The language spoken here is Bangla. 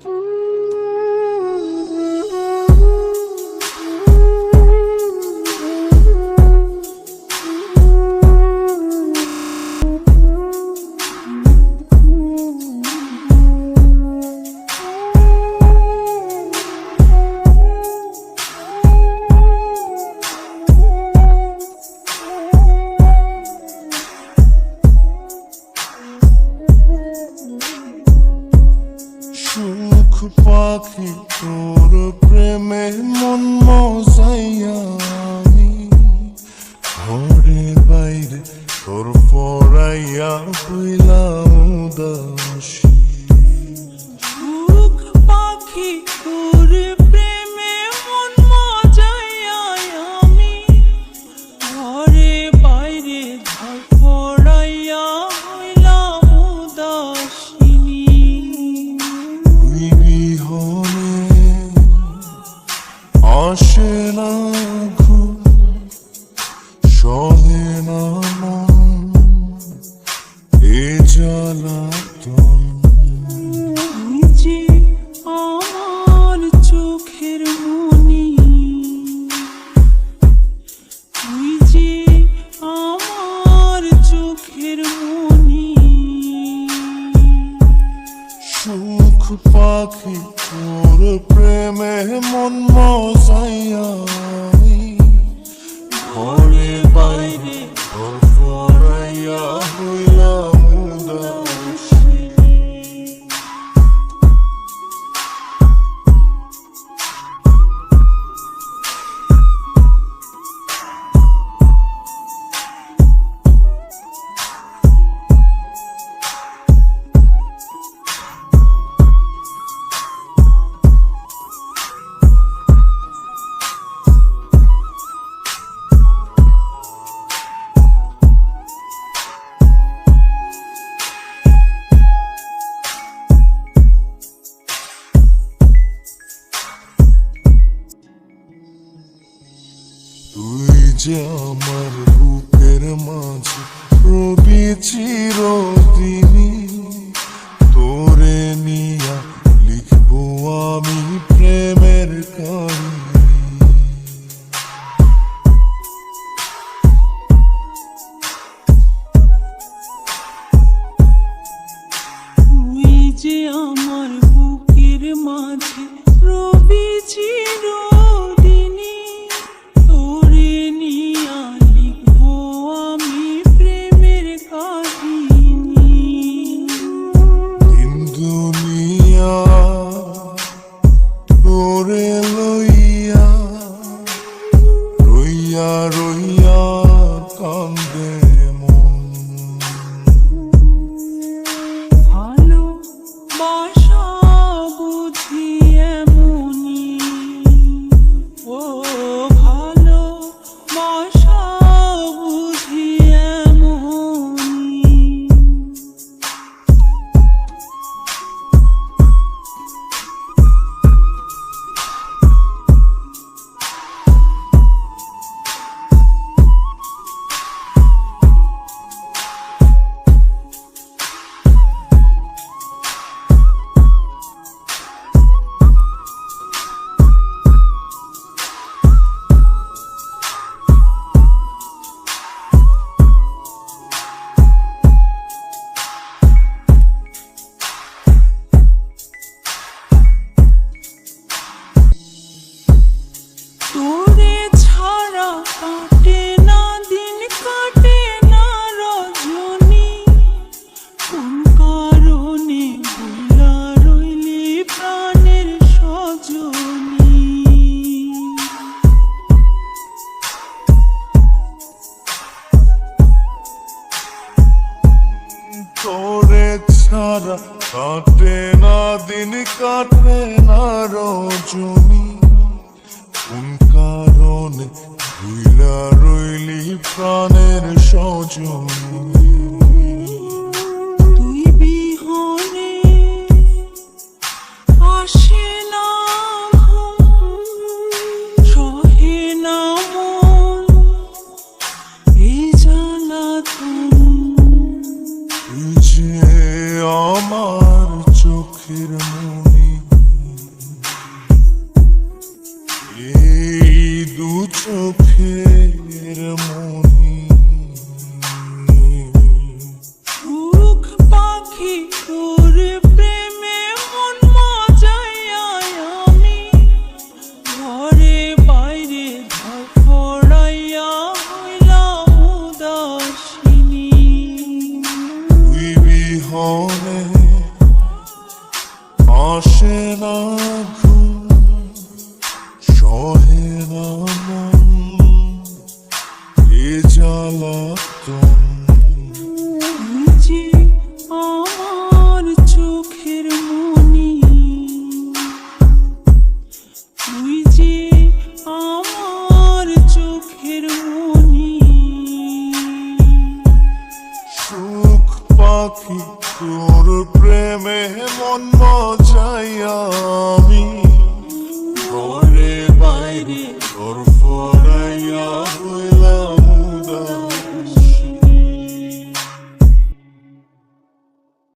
সুখ পাখি তোর প্রেমে মন মজাইয়া আমি ঘরে বাইরে তোর পড়াইয়া হইলাম উদাসী। সুখ পাখি তোর প্রেমে মন মজাইয়া আমি ঘরে বাইরে ঝাল পড়াইয়া হইলাম উদাসিনী। তুই বিহনে আসে না ঘুম, সহে না মন এ জ্বালাতন। তুই যে আমার চোখের মনি, তুই যে আমার চোখের মনি। সুখ পাখি তোর প্রেমে মন মজাইয়া আমি ঘরে বাইরে তোর পড়াইয়া হইলাম উদাসী। তুই যে আমার বুকের মাঝে রবি চিরদিনই, তোরে নিয়া লিখবো আমি প্রেমের কাহিনী। তুই যে আমার বুকের মাঝে রবি চিরদিনই, তোরে নিয়া লিখবো আমি প্রেমের কাহিনী। দিন দুনিয়া তোরে লইয়া রইয়া রইয়া কান্দে মন। ভালোবাসা বুঝি এমনি, ও ভালোবাসা বুঝি এমনি। তোরে ছাড়া কাটে না দিন, কাটে না রজনী। কোন কারণে ভুলা রইলি প্রাণের সজনী। তোরে ছাড়া কাটে না দিন, কাটে না রজনী। কোন কারণে ভুইলা রইলি প্রাণের সজনী। তুই বিহনে আসে না ঘুম, সহে না মন এই জ্বালাতন। তুই যে আমার চোখের মনি, চোখের মনি সুখ পাখি তোর প্রেমে মন মজাইয়া আমি ঘরে বাইরে ধড়াইয়া হইলাম উদাসিনী তুই বিহনে আসে না ঘুম সহে না মন এ জ্বালাতন তুই যে আমার চোখের মনি তুই যে আমার চোখের মনি সুখ পাখি তোর প্রেমে মন মজাইয়া আমি ঘরে বাইরে তোর ফরাইয়া